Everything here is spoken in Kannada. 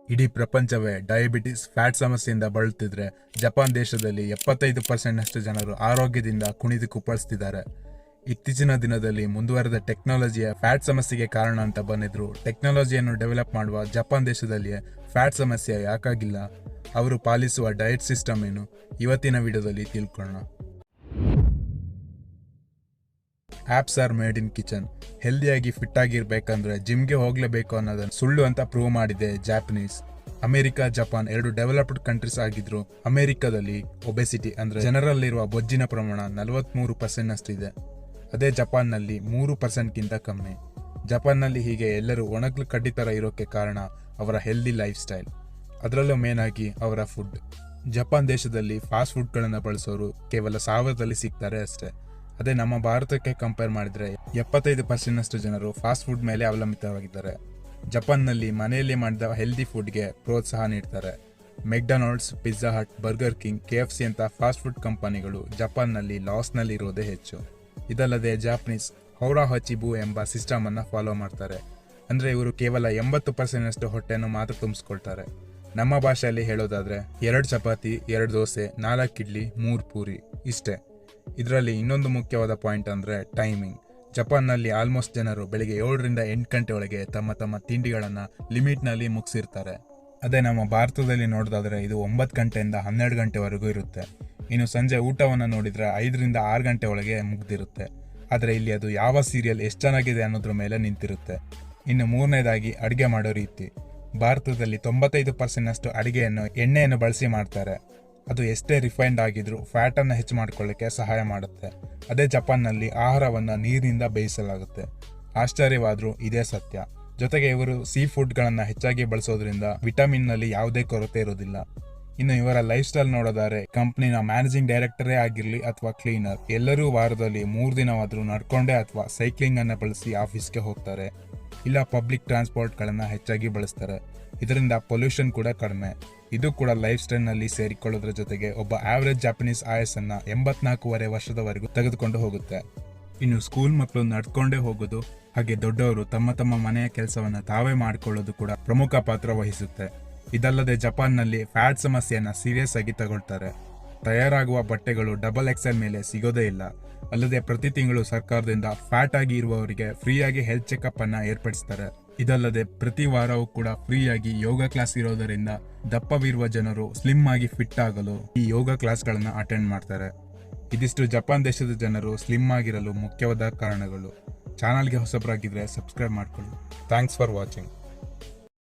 ಇಡೀ ಪ್ರಪಂಚವೇ ಡಯಾಬಿಟಿಸ್ ಫ್ಯಾಟ್ ಸಮಸ್ಯೆಯಿಂದ ಬಳಲ್ತಿದ್ರೆ ಜಪಾನ್ ದೇಶದಲ್ಲಿ 75% ಜನರು ಆರೋಗ್ಯದಿಂದ ಕುಣಿದು ಕುಪ್ಪಳಿಸ್ತಿದ್ದಾರೆ. ಇತ್ತೀಚಿನ ದಿನದಲ್ಲಿ ಮುಂದುವರೆದ ಟೆಕ್ನಾಲಜಿಯ ಫ್ಯಾಟ್ ಸಮಸ್ಯೆಗೆ ಕಾರಣ ಅಂತ ಬಂದಿದ್ರು ಟೆಕ್ನಾಲಜಿಯನ್ನು ಡೆವಲಪ್ ಮಾಡುವ ಜಪಾನ್ ದೇಶದಲ್ಲಿಯೇ ಫ್ಯಾಟ್ ಸಮಸ್ಯೆ ಯಾಕಾಗಿಲ್ಲ, ಅವರು ಪಾಲಿಸುವ ಡಯಟ್ ಸಿಸ್ಟಮ್ ಏನು, ಇವತ್ತಿನ ವಿಡಿಯೋದಲ್ಲಿ ತಿಳ್ಕೊಳ್ಳೋಣ. Abs are made in kitchen. ಹೆಲ್ದಿಯಾಗಿ ಫಿಟ್ ಆಗಿರ್ಬೇಕಂದ್ರೆ ಜಿಮ್ಗೆ ಹೋಗ್ಲೇಬೇಕು ಅನ್ನೋದನ್ನ ಸುಳ್ಳು ಅಂತ ಪ್ರೂವ್ ಮಾಡಿದೆ ಜಾಪನೀಸ್. ಅಮೆರಿಕ, ಜಪಾನ್ ಎರಡು ಡೆವಲಪ್ಡ್ ಕಂಟ್ರೀಸ್ ಆಗಿದ್ರು ಅಮೆರಿಕದಲ್ಲಿ ಒಬೆಸಿಟಿ ಅಂದ್ರೆ ಜನರಲ್ಲಿರುವ ಬೊಜ್ಜಿನ ಪ್ರಮಾಣ 43% ನಷ್ಟಿದೆ. ಅದೇ ಜಪಾನ್ನಲ್ಲಿ 3%ಗಿಂತ ಕಮ್ಮಿ. ಜಪಾನ್ನಲ್ಲಿ ಹೀಗೆ ಎಲ್ಲರೂ ಒಣಗ್ಲು ಕಡ್ಡಿ ತರ ಇರೋಕೆ ಕಾರಣ ಅವರ ಹೆಲ್ದಿ ಲೈಫ್ ಸ್ಟೈಲ್, ಅದರಲ್ಲೂ ಮೇನ್ ಆಗಿ ಅವರ ಫುಡ್. ಜಪಾನ್ ದೇಶದಲ್ಲಿ ಫಾಸ್ಟ್ ಫುಡ್ಗಳನ್ನು ಬಳಸೋರು ಕೇವಲ 1000ದಲ್ಲಿ ಸಿಗ್ತಾರೆ ಅಷ್ಟೇ. ಅದೇ ನಮ್ಮ ಭಾರತಕ್ಕೆ ಕಂಪೇರ್ ಮಾಡಿದ್ರೆ 75% ಜನರು ಫಾಸ್ಟ್ ಫುಡ್ ಮೇಲೆ ಅವಲಂಬಿತವಾಗಿದ್ದಾರೆ. ಜಪಾನ್ನಲ್ಲಿ ಮನೆಯಲ್ಲಿ ಮಾಡಿದ ಹೆಲ್ದಿ ಫುಡ್ಗೆ ಪ್ರೋತ್ಸಾಹ ನೀಡ್ತಾರೆ. ಮೆಕ್ಡೊನಾಲ್ಡ್ಸ್, ಪಿಜ್ಜಾ ಹಟ್, ಬರ್ಗರ್ ಕಿಂಗ್, KFC ಅಂತ ಫಾಸ್ಟ್ ಫುಡ್ ಕಂಪನಿಗಳು ಜಪಾನ್ನಲ್ಲಿ ಲಾಸ್ನಲ್ಲಿ ಇರೋದೇ ಹೆಚ್ಚು. ಇದಲ್ಲದೆ ಜಾಪನೀಸ್ ಹೌರಾ ಹಚಿಬು ಎಂಬ ಸಿಸ್ಟಮ್ ಅನ್ನ ಫಾಲೋ ಮಾಡ್ತಾರೆ. ಅಂದ್ರೆ ಇವರು ಕೇವಲ 80% ಹೊಟ್ಟೆಯನ್ನು ಮಾತ್ರ ತುಂಬಿಸ್ಕೊಳ್ತಾರೆ. ನಮ್ಮ ಭಾಷೆಯಲ್ಲಿ ಹೇಳೋದಾದ್ರೆ 2 ಚಪಾತಿ, 2 ದೋಸೆ, 4 ಇಡ್ಲಿ, 3 ಪೂರಿ ಇಷ್ಟೇ. ಇದರಲ್ಲಿ ಇನ್ನೊಂದು ಮುಖ್ಯವಾದ ಪಾಯಿಂಟ್ ಅಂದ್ರೆ ಟೈಮಿಂಗ್. ಜಪಾನ್ನಲ್ಲಿ ಆಲ್ಮೋಸ್ಟ್ ಜನರು ಬೆಳಿಗ್ಗೆ 7 ರಿಂದ 8 ಗಂಟೆ ಒಳಗೆ ತಮ್ಮ ತಿಂಡಿಗಳನ್ನ ಲಿಮಿಟ್ನಲ್ಲಿ ಮುಗಿಸಿರ್ತಾರೆ. ಅದೇ ನಮ್ಮ ಭಾರತದಲ್ಲಿ ನೋಡೋದಾದ್ರೆ ಇದು 9 ಗಂಟೆಯಿಂದ 12 ಗಂಟೆವರೆಗೂ ಇರುತ್ತೆ. ಇನ್ನು ಸಂಜೆ ಊಟವನ್ನು ನೋಡಿದ್ರೆ 5 ರಿಂದ 6 ಗಂಟೆ ಒಳಗೆ ಮುಗ್ದಿರುತ್ತೆ. ಆದರೆ ಇಲ್ಲಿ ಅದು ಯಾವ ಸೀರಿಯಲ್ ಎಷ್ಟು ಚೆನ್ನಾಗಿದೆ ಅನ್ನೋದ್ರ ಮೇಲೆ ನಿಂತಿರುತ್ತೆ. ಇನ್ನು ಮೂರನೇದಾಗಿ ಅಡುಗೆ ಮಾಡೋ ರೀತಿ. ಭಾರತದಲ್ಲಿ 95% ಅಡುಗೆಯನ್ನು ಎಣ್ಣೆಯನ್ನು ಬಳಸಿ ಮಾಡ್ತಾರೆ. ಅದು ಎಷ್ಟೇ ರಿಫೈನ್ಡ್ ಆಗಿದ್ರೂ ಫ್ಯಾಟ್ ಅನ್ನು ಹೆಚ್ಚು ಮಾಡ್ಕೊಳ್ಳಿಕ್ಕೆ ಸಹಾಯ ಮಾಡುತ್ತೆ. ಅದೇ ಜಪಾನ್ನಲ್ಲಿ ಆಹಾರವನ್ನು ನೀರಿನಿಂದ ಬೇಯಿಸಲಾಗುತ್ತೆ. ಆಶ್ಚರ್ಯವಾದ್ರೂ ಇದೇ ಸತ್ಯ. ಜೊತೆಗೆ ಇವರು ಸೀ ಫುಡ್ಗಳನ್ನು ಹೆಚ್ಚಾಗಿ ಬಳಸೋದ್ರಿಂದ ವಿಟಮಿನ್ ನಲ್ಲಿ ಯಾವುದೇ ಕೊರತೆ ಇರೋದಿಲ್ಲ. ಇನ್ನು ಇವರ ಲೈಫ್ ಸ್ಟೈಲ್ ನೋಡೋದಾದ್ರೆ ಕಂಪ್ನಿನ ಮ್ಯಾನೇಜಿಂಗ್ ಡೈರೆಕ್ಟರೇ ಆಗಿರ್ಲಿ ಅಥವಾ ಕ್ಲೀನರ್, ಎಲ್ಲರೂ ವಾರದಲ್ಲಿ 3 ದಿನವಾದ್ರೂ ನಡ್ಕೊಂಡೇ ಅಥವಾ ಸೈಕ್ಲಿಂಗ್ ಅನ್ನ ಬಳಸಿ ಆಫೀಸ್ಗೆ ಹೋಗ್ತಾರೆ. ಇಲ್ಲ ಪಬ್ಲಿಕ್ ಟ್ರಾನ್ಸ್ಪೋರ್ಟ್ ಗಳನ್ನ ಹೆಚ್ಚಾಗಿ ಬಳಸ್ತಾರೆ. ಇದರಿಂದ ಪೊಲ್ಯೂಷನ್ ಕೂಡ ಕಡಿಮೆ. ಇದು ಕೂಡ ಲೈಫ್ ಸ್ಟೈಲ್ ನಲ್ಲಿ ಸೇರಿಕೊಳ್ಳೋದ್ರ ಜೊತೆಗೆ ಒಬ್ಬ ಆವರೇಜ್ ಜಾಪನೀಸ್ ಆಯಸ್ಸನ್ನ 84.5 ವರ್ಷದವರೆಗೂ ತೆಗೆದುಕೊಂಡು ಹೋಗುತ್ತೆ. ಇನ್ನು ಸ್ಕೂಲ್ ಮಕ್ಕಳು ನಡ್ಕೊಂಡೇ ಹೋಗೋದು, ಹಾಗೆ ದೊಡ್ಡವರು ತಮ್ಮ ಮನೆಯ ಕೆಲಸವನ್ನ ತಾವೇ ಮಾಡಿಕೊಳ್ಳೋದು ಕೂಡ ಪ್ರಮುಖ ಪಾತ್ರ ವಹಿಸುತ್ತೆ. ಇದಲ್ಲದೆ ಜಪಾನ್ನಲ್ಲಿ ಫ್ಯಾಟ್ ಸಮಸ್ಯೆಯನ್ನ ಸೀರಿಯಸ್ ಆಗಿ ತಗೊಳ್ತಾರೆ. ತಯಾರಾಗುವ ಬಟ್ಟೆಗಳು XXL ಮೇಲೆ ಸಿಗೋದೇ ಇಲ್ಲ. ಅಲ್ಲದೆ ಪ್ರತಿ ತಿಂಗಳು ಸರ್ಕಾರದಿಂದ ಫ್ಯಾಟ್ ಆಗಿ ಇರುವವರಿಗೆ ಫ್ರೀಯಾಗಿ ಹೆಲ್ತ್ ಚೆಕಪ್ ಅನ್ನ ಏರ್ಪಡಿಸ್ತಾರೆ. ಇದಲ್ಲದೆ ಪ್ರತಿ ವಾರವೂ ಕೂಡ ಫ್ರೀಯಾಗಿ ಯೋಗ ಕ್ಲಾಸ್ ಇರೋದರಿಂದ ದಪ್ಪವಿರುವ ಜನರು ಸ್ಲಿಮ್ ಆಗಿ ಫಿಟ್ ಆಗಲು ಈ ಯೋಗ ಕ್ಲಾಸ್ಗಳನ್ನ ಅಟೆಂಡ್ ಮಾಡ್ತಾರೆ. ಇದಿಷ್ಟು ಜಪಾನ್ ದೇಶದ ಜನರು ಸ್ಲಿಮ್ ಆಗಿರಲು ಮುಖ್ಯವಾದ ಕಾರಣಗಳು. ಚಾನಲ್ಗೆ ಹೊಸಬರಾಗಿದ್ರೆ ಸಬ್ಸ್ಕ್ರೈಬ್ ಮಾಡ್ಕೊಳ್ಳಿ. Thanks for watching.